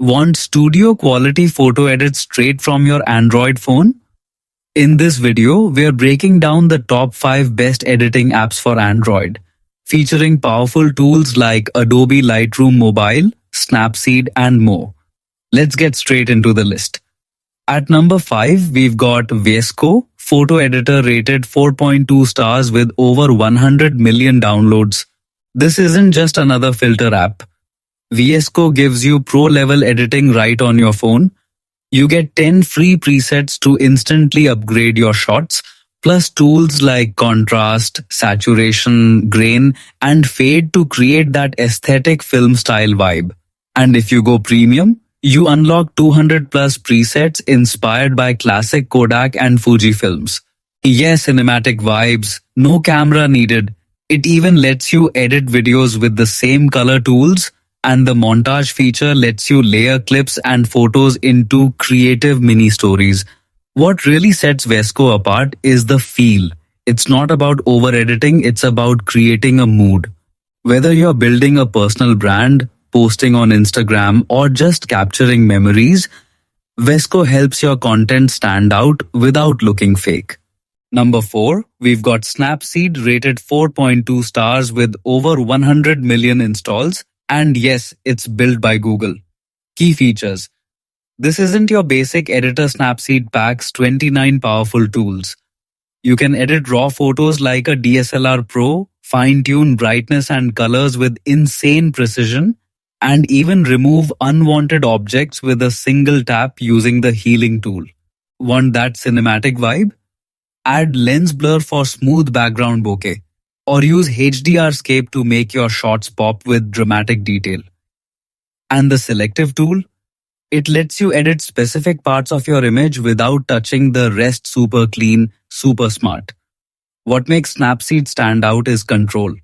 Want studio quality photo edits straight from your Android phone? In this video, we are breaking down the top 5 best editing apps for Android, featuring powerful tools like Adobe Lightroom Mobile, Snapseed, and more. Let's get straight into the list. At number 5, we've got VSCO Photo Editor rated 4.2 stars with over 100 million downloads. This isn't just another filter app. VSCO gives you pro-level editing right on your phone. You get 10 free presets to instantly upgrade your shots, plus tools like contrast, saturation, grain, and fade to create that aesthetic film style vibe. And if you go premium, you unlock 200 plus presets inspired by classic Kodak and Fuji films. Yes, cinematic vibes, no camera needed. It even lets you edit videos with the same color tools, and the montage feature lets you layer clips and photos into creative mini stories. What really sets VSCO apart is the feel. It's not about over-editing, it's about creating a mood. Whether you're building a personal brand, posting on Instagram, or just capturing memories, VSCO helps your content stand out without looking fake. Number 4, we've got Snapseed rated 4.2 stars with over 100 million installs. And yes, it's built by Google. Key features. This isn't your basic editor. Snapseed packs 29 powerful tools. You can edit raw photos like a DSLR Pro, fine-tune brightness and colors with insane precision, and even remove unwanted objects with a single tap using the healing tool. Want that cinematic vibe? Add lens blur for smooth background bokeh, or use HDRscape to make your shots pop with dramatic detail. And the selective tool? It lets you edit specific parts of your image without touching the rest. Super clean, super smart. What makes Snapseed stand out is control.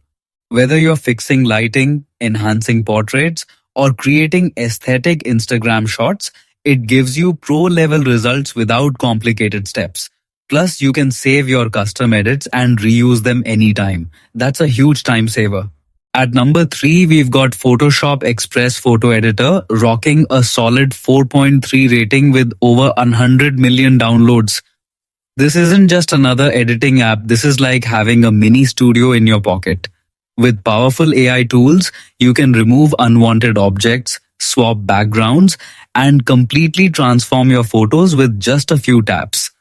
Whether you're fixing lighting, enhancing portraits, or creating aesthetic Instagram shots, it gives you pro-level results without complicated steps. Plus, you can save your custom edits and reuse them anytime. That's a huge time saver. At number 3, we've got Photoshop Express Photo Editor, rocking a solid 4.3 rating with over 100 million downloads. This isn't just another editing app, this is like having a mini studio in your pocket. With powerful AI tools, you can remove unwanted objects, swap backgrounds, and completely transform your photos with just a few taps.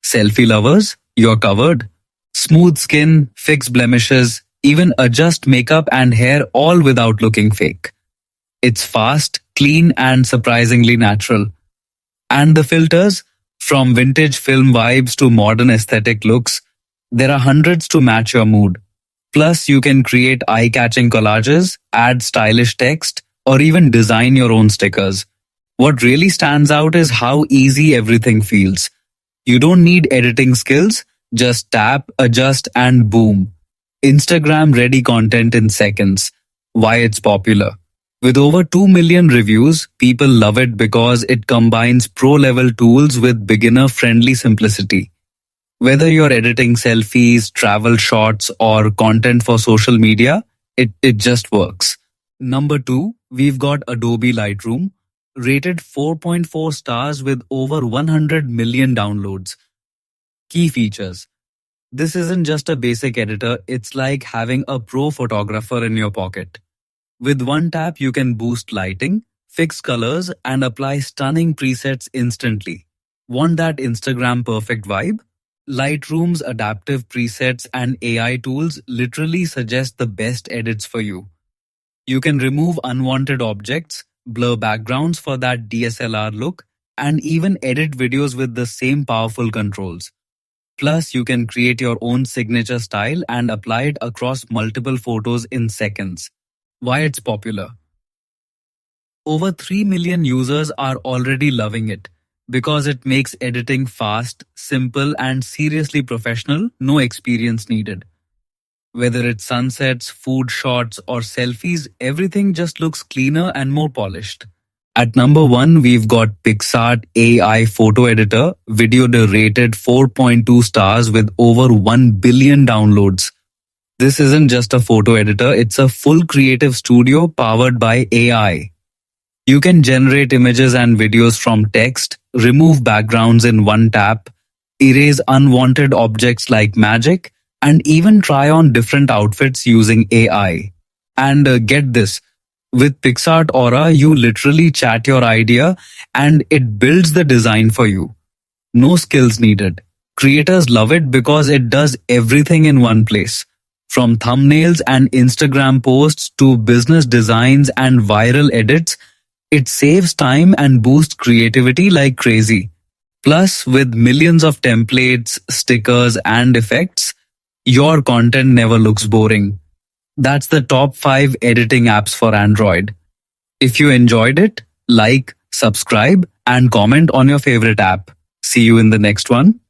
Selfie lovers, you're covered. Smooth skin, fix blemishes, even adjust makeup and hair all without looking fake. It's fast, clean, and surprisingly natural. And the filters, from vintage film vibes to modern aesthetic looks, there are hundreds to match your mood. Plus, you can create eye-catching collages, add stylish text, or even design your own stickers. What really stands out is how easy everything feels. You don't need editing skills, just tap, adjust, and boom. Instagram-ready content in seconds. Why it's popular? With over 2 million reviews, people love it because it combines pro-level tools with beginner-friendly simplicity. Whether you're editing selfies, travel shots, or content for social media, it just works. Number 2, we've got Adobe Lightroom, rated 4.4 stars with over 100 million downloads. Key features. This isn't just a basic editor, it's like having a pro photographer in your pocket. With one tap, you can boost lighting, fix colors, and apply stunning presets instantly. Want that Instagram perfect vibe? Lightroom's adaptive presets and AI tools literally suggest the best edits for you. You can remove unwanted objects, blur backgrounds for that DSLR look, and even edit videos with the same powerful controls. Plus, you can create your own signature style and apply it across multiple photos in seconds. Why it's popular? Over 3 million users are already loving it because it makes editing fast, simple, and seriously professional, no experience needed. Whether it's sunsets, food shots, or selfies, everything just looks cleaner and more polished. At number 1, we've got PixArt AI Photo Editor, video rated 4.2 stars with over 1 billion downloads. This isn't just a photo editor, it's a full creative studio powered by AI. You can generate images and videos from text, remove backgrounds in one tap, erase unwanted objects like magic, and even try on different outfits using AI. And get this, with PixArt Aura, you literally chat your idea and it builds the design for you. No skills needed. Creators love it because it does everything in one place. From thumbnails and Instagram posts to business designs and viral edits, it saves time and boosts creativity like crazy. Plus, with millions of templates, stickers, and effects, your content never looks boring. That's the top 5 editing apps for Android. If you enjoyed it, like, subscribe, and comment on your favorite app. See you in the next one.